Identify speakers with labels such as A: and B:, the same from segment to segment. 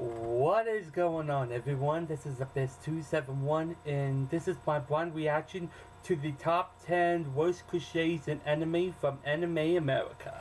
A: What is going on, everyone? This is Abyss271, and this is my blind reaction to the top 10 worst cliches in anime from Anime America.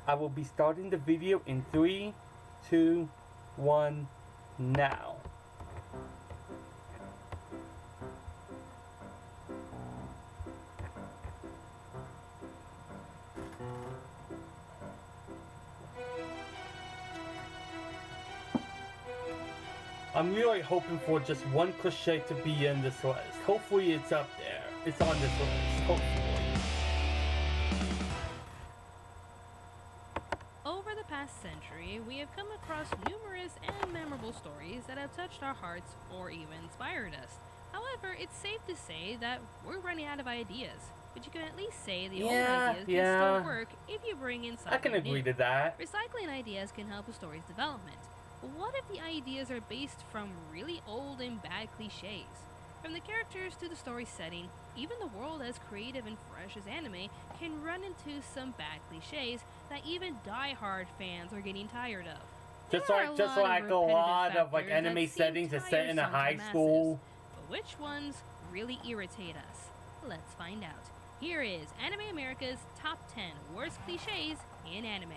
A: I will be starting the video in 3, 2, 1, now. I'm really hoping for just one cliche to be in this list. Hopefully it's up there. It's on this list. Hopefully.
B: Over the past century, we have come across numerous and memorable stories that have touched our hearts or even inspired us. However, it's safe to say that we're running out of ideas. But you can at least say the old ideas can still work if you bring in something
A: I can agree to that.
B: Recycling ideas can help a story's development. But what if the ideas are based from really old and bad cliches? From the characters to the story setting, even the world as creative and fresh as anime can run into some bad cliches that even die-hard fans are getting tired of.
A: Just like a lot of anime settings are set in a high school.
B: But which ones really irritate us? Let's find out. Here is Anime America's top 10 worst cliches in anime.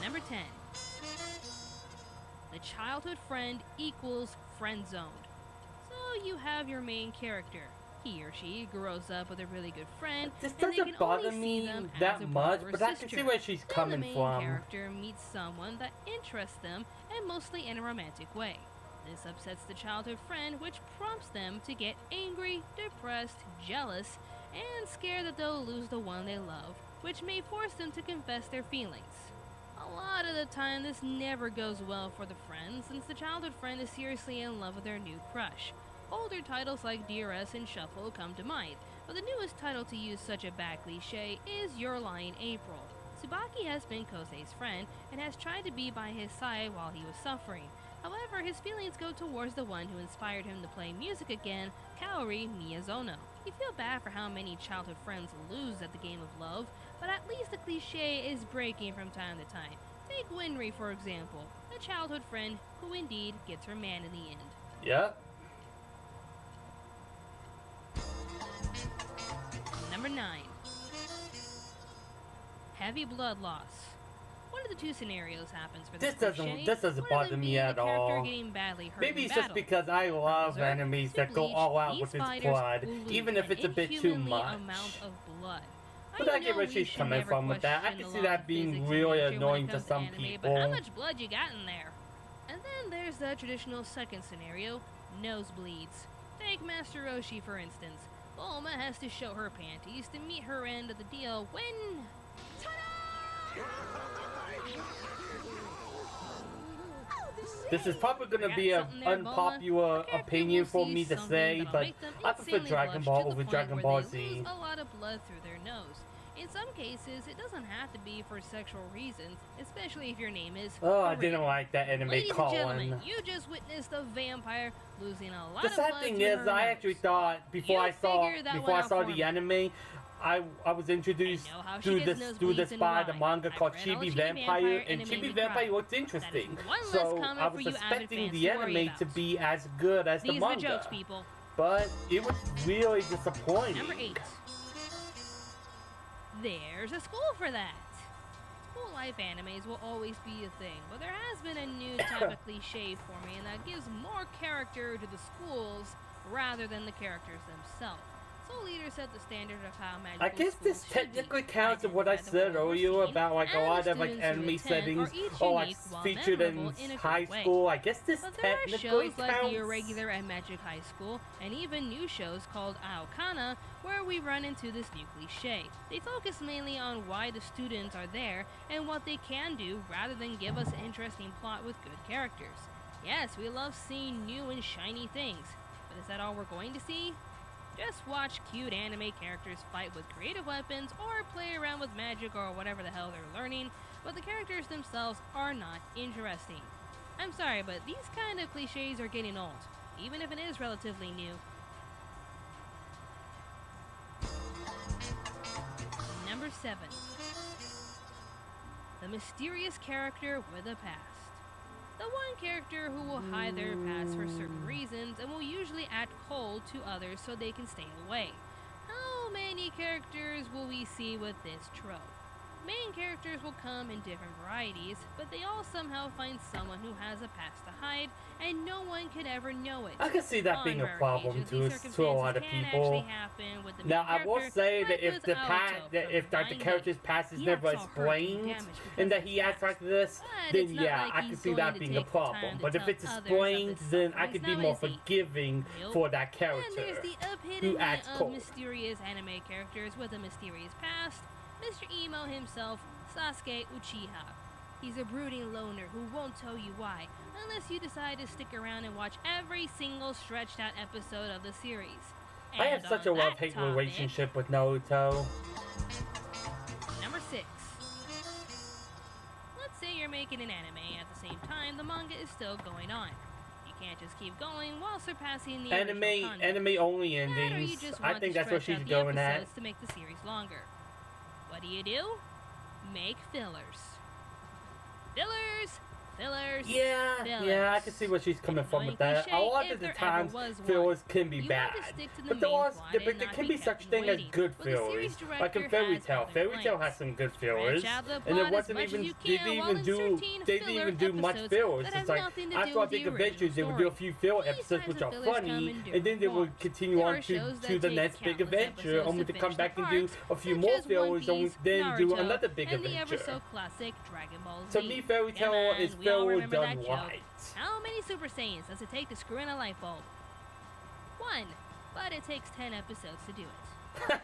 B: Number 10. The childhood friend equals friend zoned. So you have your main character. He or she grows up with a really good friend,
A: This
B: and they
A: doesn't
B: can
A: bother
B: only
A: me
B: see them
A: that
B: as a
A: much,
B: brother or
A: but I can
B: sister.
A: see where she's
B: Then
A: coming
B: the main
A: from.
B: character meets someone that interests them, and mostly in a romantic way. This upsets the childhood friend, which prompts them to get angry, depressed, jealous, and scared that they'll lose the one they love, which may force them to confess their feelings. A lot of the time, this never goes well for the friend, since the childhood friend is seriously in love with their new crush. Older titles like DRS and Shuffle come to mind, but the newest title to use such a bad cliche is Your Lying April. Tsubaki has been Kosei's friend and has tried to be by his side while he was suffering. However, his feelings go towards the one who inspired him to play music again, Kaori Miyazono. You feel bad for how many childhood friends lose at the game of love, but at least the cliche is breaking from time to time. Take Winry, for example, a childhood friend who indeed gets her man in the end.
A: Yep.
B: Number 9. Heavy blood loss. One of the two scenarios happens for this
A: doesn't bother me at all. Maybe it's just because I love animes that go all out with its blood, even if it's a bit too much. But I get where she's coming from with that. I can see that being really annoying to some people.
B: But how much blood you got in there? And then there's the traditional second scenario, nosebleeds. Take Master Roshi for instance. Bulma has to show her panties to meet her end of the deal when...
A: This is probably going to be an unpopular opinion for me to say, but I prefer Dragon Ball over Dragon Ball Z.
B: They lose a lot of blood through their nose. In some cases, it doesn't have to be for sexual reasons, especially if your name is
A: I didn't like that anime
B: Ladies
A: Colin.
B: and gentlemen, you just witnessed a vampire losing a lot
A: The
B: of blood
A: sad thing
B: through
A: is,
B: her
A: I
B: nose.
A: actually thought before I saw the anime, I was introduced through this by the manga called Chibi Vampire, and Chibi Vampire looks interesting. So I was expecting the anime to be as good as the
B: These
A: manga.
B: are the jokes, people.
A: But it was really disappointing.
B: Number 8. There's a school for that. School life animes will always be a thing, but there has been a new type of cliche forming that gives more character to the schools rather than the characters themselves. Soul Eater set the standard of how magical
A: I guess this
B: schools should
A: technically
B: be,
A: counts as what I said earlier about like a lot of like anime settings or like featured in high school. I guess this
B: but there are
A: technically
B: shows like The
A: counts.
B: Irregular and Magic High School, and even new shows called Aokana, where we run into this new cliche. They focus mainly on why the students are there and what they can do rather than give us an interesting plot with good characters. Yes, we love seeing new and shiny things, but is that all we're going to see? Just watch cute anime characters fight with creative weapons or play around with magic or whatever the hell they're learning, but the characters themselves are not interesting. I'm sorry, but these kind of cliches are getting old. even if it is relatively new. Number 7. The mysterious character with a past. The one character who will hide their past for certain reasons and will usually act cold to others so they can stay away. How many characters will we see with this trope? Main characters will come in different varieties, but they all somehow find someone who has a past to hide, and no one could ever know it.
A: I can see that being a problem to a lot of people. Now, I will say that if the character's past is never explained, and that he acts like this, then yeah, I can see that being a problem. But if it's explained, then I could be more forgiving for that character who acts cold.
B: Mysterious anime characters with a mysterious past. Mr. Emo himself, Sasuke Uchiha. He's a brooding loner who won't tell you why, unless you decide to stick around and watch every single stretched out episode of the series. And
A: I have such a love-hate relationship with Naruto.
B: Number 6. Let's say you're making an anime at the same time the manga is still going on. You can't just keep going while surpassing the
A: anime only endings. I think that's what she's going at.
B: To make the series longer. What do? Make fillers. Fillers.
A: Yeah, I can see where she's coming from with that. A lot of the times, fillers can be bad. But there can be such thing as good fillers. Like in Fairy Tail. Fairy Tail has some good fillers. And it wasn't even, they didn't even do much fillers. It's like, after our big adventures, they would do a few filler episodes which are funny, and then they would continue on to the next big adventure, only to come back and do a few more fillers, and then do another big adventure. To me, Fairy Tail is filler done right.
B: How many Super Saiyans does it take to screw in a light bulb? 1, but it takes 10 episodes to do it.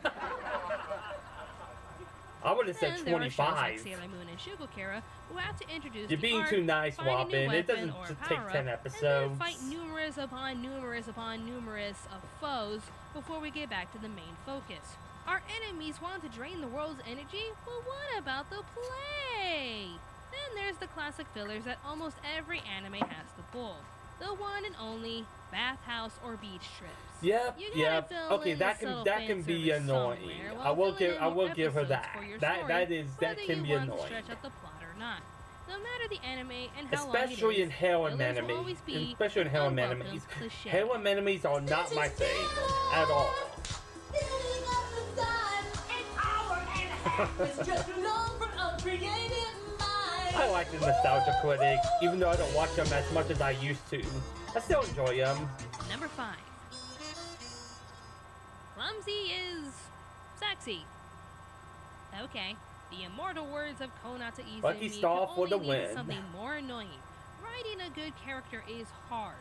A: I would have said 25.
B: Like Sailor Moon and Shugokara, who have to introduce
A: You're being too nice, Robin. It doesn't take 10 episodes.
B: And then fight numerous upon numerous of foes before we get back to the main focus. Our enemies want to drain the world's energy? Well, what about the play? Then there's the classic fillers that almost every anime has to pull. The one and only bathhouse or beach trips.
A: Yep. Okay, that can be annoying. I will give her that. That can be annoying.
B: Stretch out the plot or not. No matter the anime and how
A: especially
B: long
A: in harem anime. Especially in harem animes. Harem animes are not my thing at all. I like the Nostalgia Critic, even though I don't watch them as much as I used to. I still enjoy them.
B: Number 5. Clumsy is sexy. Okay, the immortal words of Konata Izumi
A: Lucky Star for the win.
B: Something more annoying. Writing a good character is hard,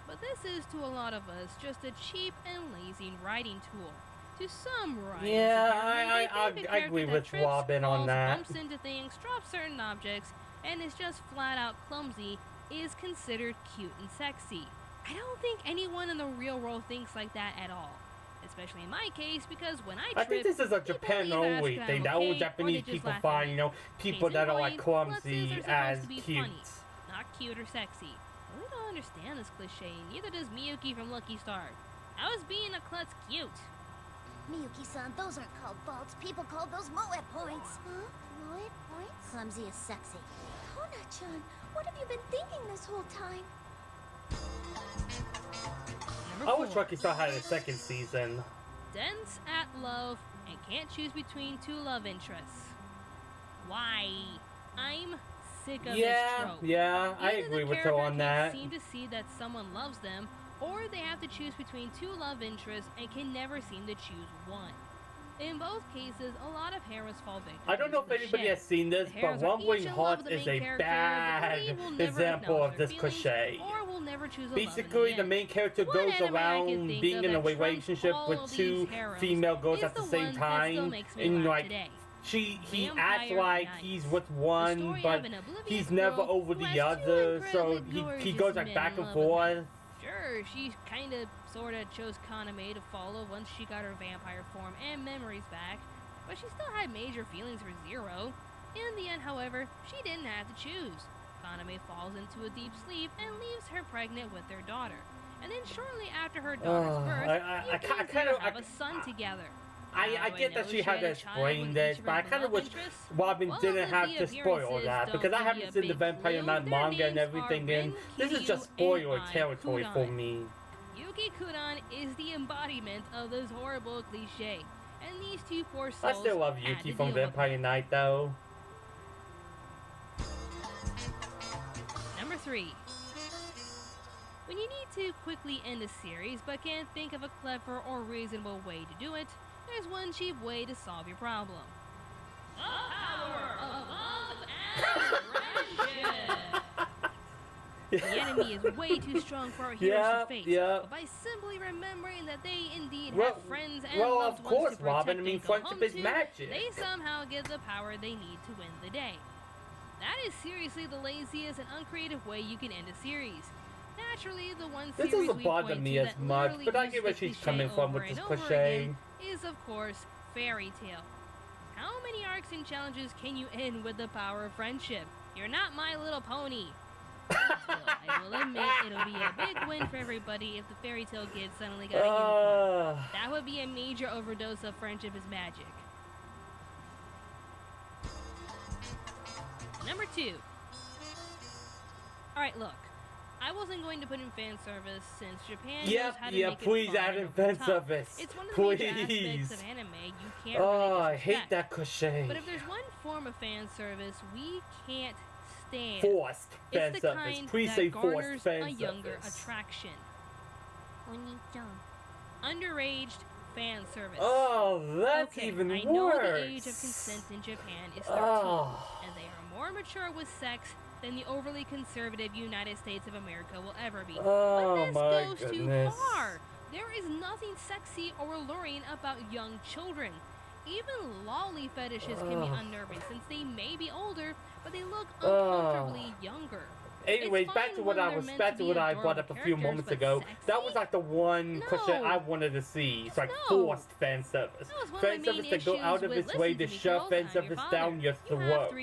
B: but this is to a lot of us just a cheap and lazy writing tool. To some writers,
A: I agree with Robin on that.
B: Bumps into things, drops certain objects, and is just flat out clumsy is considered cute and sexy. I don't think anyone in the real world thinks like that at all. Especially in my case, because when I
A: think this is a Japan only thing. That all Japanese people find, people that are like clumsy as cute.
B: Not cute or sexy. I really don't understand this cliche, neither does Miyuki from Lucky Star. How is being a klutz cute?
C: Miyuki-san, those aren't called faults. People call those Moet points. Huh? Moet points? Clumsy is sexy. Kona-chan, what have you been thinking this whole time?
A: I wish Lucky Star had a second season.
B: Dense at love and can't choose between two love interests. Why? I'm sick of this trope.
A: Yeah, I agree with her on that.
B: Seem to see that someone loves them, or they have to choose between two love interests and can never seem to choose one. In both cases, a lot of heroes fall victim.
A: I don't know if anybody has seen this, but Rumbling Hearts is a bad example of this cliche. Basically, the main character goes around being in a relationship with two female girls at the same time, and he acts like he's with one, but he's never over the other, so he goes back and forth.
B: Sure, she kinda sorta chose Kaname to follow once she got her vampire form and memories back, but she still had major feelings for Zero. In the end, however, she didn't have to choose. Kaname falls into a deep sleep and leaves her pregnant with their daughter. And then shortly after her daughter's birth, Yuki and Zero have a son together.
A: I get that she had to explain this, but I kind of wish Robin didn't have to spoil that, because I haven't seen the Vampire Knight manga and everything, and this is just spoiler territory for me.
B: Yuki Kudan is the embodiment of this horrible cliche, and these two poor souls
A: I still love Yuki from Vampire Knight, though.
B: Number 3. When you need to quickly end a series but can't think of a clever or reasonable way to do it, there's one cheap way to solve your problem. The power of love and friendship! The enemy is way too strong for our heroes to face, but by simply remembering that they indeed have friends and loved ones to protect
A: Robin, I mean, friendship is magic.
B: They somehow get the power they need to win the day. That is seriously the laziest and uncreative way you can end a series. Naturally, the one series
A: this doesn't bother me as much, but I get where she's coming from with this cliche.
B: Is of course Fairy Tail. How many arcs and challenges can you end with the power of friendship? You're not My Little Pony. Still, I will admit it'll be a big win for everybody if the Fairy Tail kids suddenly got a unicorn. That would be a major overdose of friendship is magic. Number 2. Alright, look. I wasn't going to put in fan service since Japan knows how to make
A: please
B: it
A: add in fan service.
B: It's one of the major aspects of anime you can't really
A: I hate that cliche.
B: But if there's one form of fan service we can't stand,
A: forced fan
B: it's the
A: service.
B: kind
A: Please
B: that
A: say forced
B: garners
A: fan
B: a younger
A: service.
B: attraction.
C: Oni-chan.
B: Underaged fan service.
A: Oh, that's
B: okay,
A: even
B: I
A: worse.
B: know the age of consent in Japan is 13, and they are more mature with sex than the overly conservative United States of America will ever be.
A: Oh,
B: but this goes too far. There is nothing sexy or alluring about young children. Even lolly fetishes can be unnerving since they may be older, but they look uncomfortably younger.
A: Anyways, back to what I brought up a few moments ago. That was like the one cliche I wanted to see. It's like forced fan service. Fan service that go out of its way to shove fan service down your throat.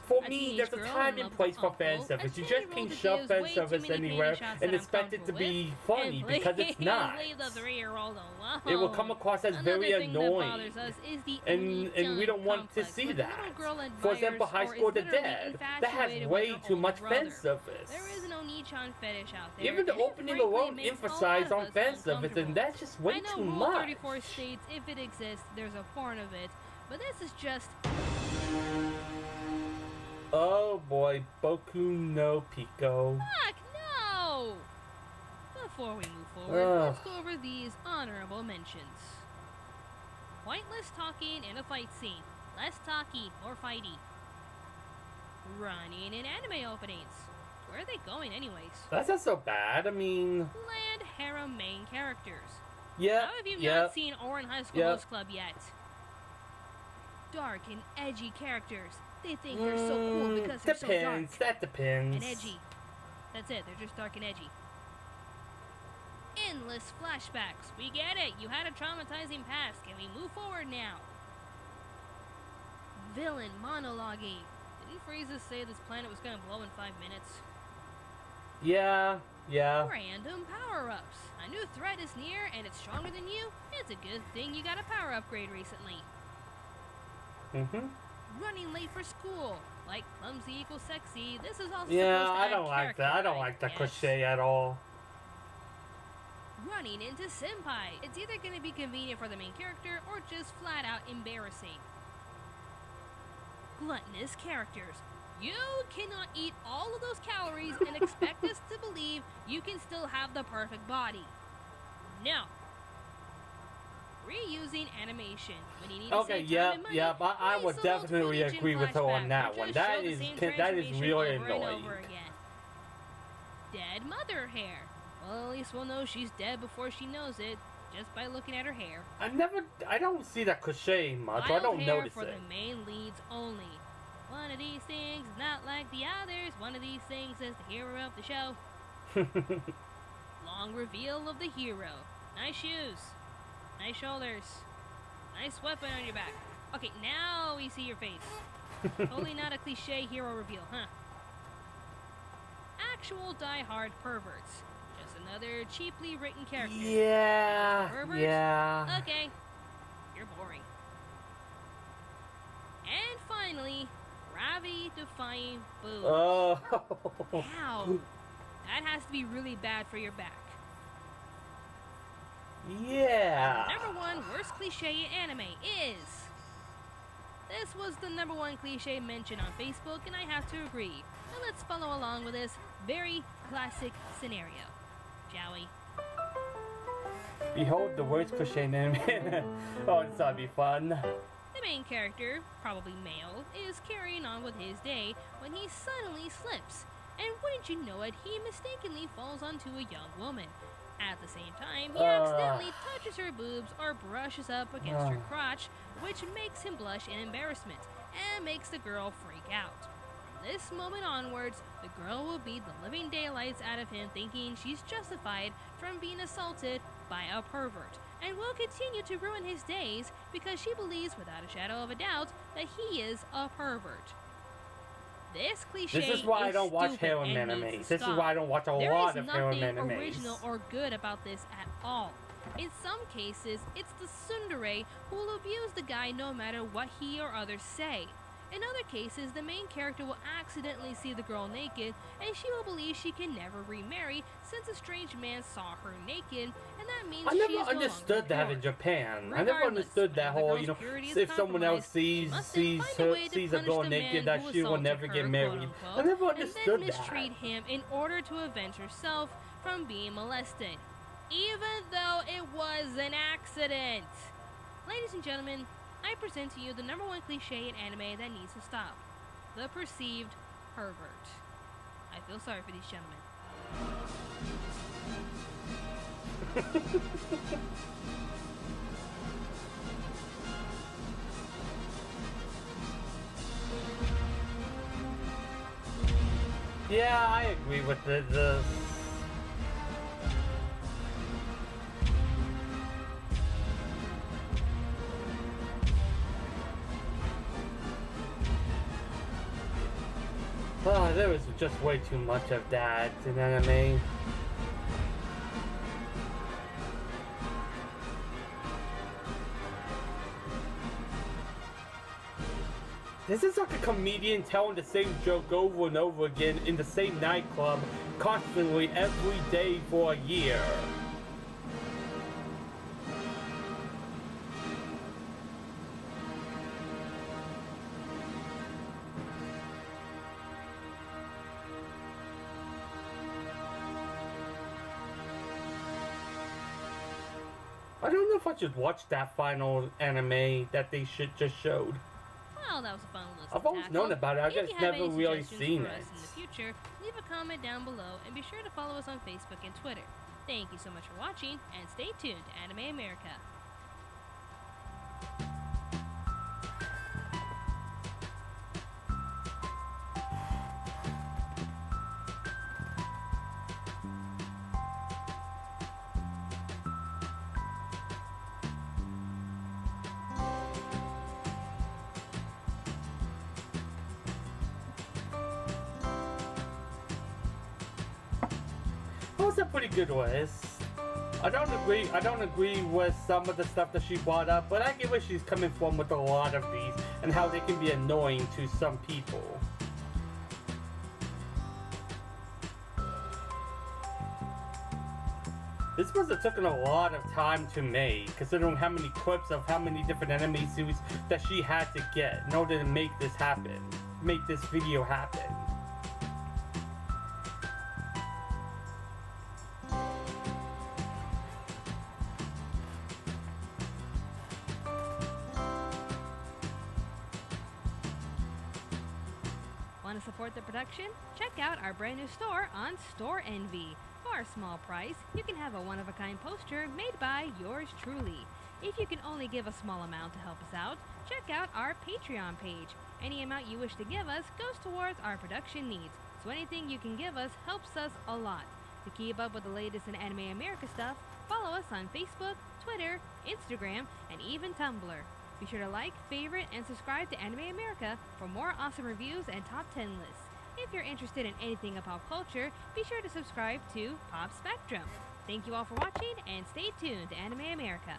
A: For me, there's a time and place for fan service. You just can't shove fan service anywhere and expect it to be funny, because it's not. It will come across as very annoying. And we don't want to see that. For example, High School of the Dead. That has way too much fan service.
B: There is an Oni-chan fetish out there.
A: Even the opening alone emphasized on fan service, and that's just way too much.
B: Rule 34 states if it exists, there's a porn of it, but this is just...
A: Oh boy, Boku no Pico.
B: Fuck no! Before we move forward, let's go over these honorable mentions. Pointless talking in a fight scene. Less talky, more fighty. Running in anime openings. Where are they going anyways?
A: That's not so bad, I mean...
B: Bland harem main characters.
A: Yeah.
B: How have you not seen Ouran High School Host Club yet? Dark and edgy characters. They think they're so cool because they're so dark.
A: That depends.
B: And edgy. That's it, they're just dark and edgy. Endless flashbacks. We get it. You had a traumatizing past. Can we move forward now? Villain monologuing. Didn't Frieza say this planet was gonna blow in 5 minutes?
A: Yeah.
B: Random power-ups. A new threat is near and it's stronger than you. It's a good thing you got a power upgrade recently. Running late for school. Like clumsy equals sexy. This is also
A: I don't like that. I don't like that cliche at all.
B: Running into senpai. It's either gonna be convenient for the main character or just flat out embarrassing. Gluttonous characters. You cannot eat all of those calories and expect us to believe you can still have the perfect body. No. Reusing animation. When you need to save time and money,
A: I would definitely agree with her on that one. That is really annoying.
B: Dead mother hair. Well, at least we'll know she's dead before she knows it, just by looking at her hair.
A: I don't see that cliche much. I don't notice
B: for the main leads only. One of these things is not like the others. One of these things is the hero of the show. Long reveal of the hero. Nice shoes. Nice shoulders. Nice weapon on your back. Okay, now we see your face. Totally not a cliche hero reveal, huh? Actual die-hard perverts. Just another cheaply written character.
A: Yeah. Yeah.
B: Okay. You're boring. And finally, gravity-defying boobs.
A: Oh.
B: Ow. That has to be really bad for your back.
A: Yeah.
B: Number 1 worst cliche in anime is... This was the number 1 cliche mentioned on Facebook, and I have to agree. Now let's follow along with this very classic scenario, shall we?
A: Behold the worst cliche name. Oh, it's gonna be fun.
B: The main character, probably male, is carrying on with his day when he suddenly slips. And wouldn't you know it, he mistakenly falls onto a young woman. At the same time, he accidentally touches her boobs or brushes up against her crotch, which makes him blush in embarrassment and makes the girl freak out. From this moment onwards, the girl will beat the living daylights out of him, thinking she's justified from being assaulted by a pervert, and will continue to ruin his days because she believes without a shadow of a doubt that he is a pervert. This cliche
A: This is why I don't watch harem
B: stupid and
A: animes.
B: needs to
A: This is
B: stop.
A: why I don't watch a lot of harem
B: There is nothing
A: animes.
B: original or good about this at all. In some cases, it's the tsundere who will abuse the guy no matter what he or others say. In other cases, the main character will accidentally see the girl naked, and she will believe she can never remarry since a strange man saw her naked, and that means
A: I
B: she
A: never
B: is
A: understood
B: no
A: that
B: longer
A: in
B: pure.
A: Japan. I never
B: Regardless,
A: understood that
B: whenever the
A: whole,
B: girl's purity is
A: if someone else
B: compromised, she must then find a way to
A: sees a
B: punish
A: girl
B: the
A: naked,
B: man
A: that
B: who
A: she will
B: assaulted
A: never
B: her,
A: get married.
B: quote-unquote,
A: I never
B: and
A: understood
B: then
A: that.
B: mistreat him in order to avenge herself from being molested, even though it was an accident. Ladies and gentlemen, I present to you the number 1 cliche in anime that needs to stop: the perceived pervert. I feel sorry for these gentlemen.
A: Yeah, I agree with the there was just way too much of that in anime. This is like a comedian telling the same joke over and over again in the same nightclub constantly every day for a year. I don't know if I should watch that final anime that they just showed.
B: Well, that was a fun list.
A: I've always known about it, I've just never really seen it.
B: In the future, leave a comment down below and be sure to follow us on Facebook and Twitter. Thank you so much for watching, and stay tuned to Anime America.
A: That was a pretty good list. I don't agree with some of the stuff that she brought up, but I get where she's coming from with a lot of these and how they can be annoying to some people. This must have taken a lot of time to make, considering how many clips of how many different anime series that she had to get in order to make this happen, make this video happen.
B: Want to support the production? Check out our brand new store on Store Envy. For a small price, you can have a one-of-a-kind poster made by yours truly. If you can only give a small amount to help us out, check out our Patreon page. Any amount you wish to give us goes towards our production needs, so anything you can give us helps us a lot. To keep up with the latest in Anime America stuff, follow us on Facebook, Twitter, Instagram, and even Tumblr. Be sure to like, favorite, and subscribe to Anime America for more awesome reviews and top 10 lists. If you're interested in anything in pop culture, be sure to subscribe to Pop Spectrum. Thank you all for watching, and stay tuned to Anime America.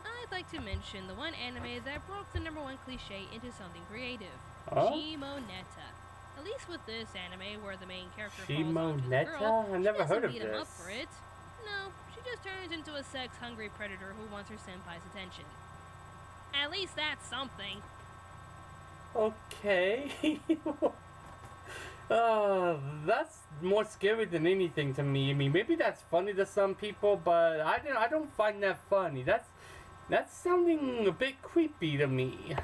B: I'd like to mention the one anime that broke the #1 cliche into something creative. Shimoneta. At least with this anime, where the main character falls onto the girl,
A: I never heard of
B: beat him up
A: this.
B: for it. No, she just turns into a sex-hungry predator who wants her senpai's attention. At least that's something.
A: Okay. That's more scary than anything to me. I mean, maybe that's funny to some people, but I don't find that funny. That's sounding a bit creepy to me.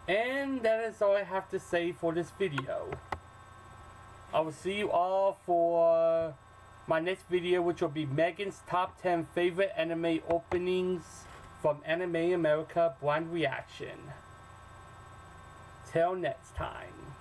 A: And that is all I have to say for this video. I will see you all for my next video, which will be Megan's top 10 favorite anime openings from Anime America Blind Reaction. Till next time.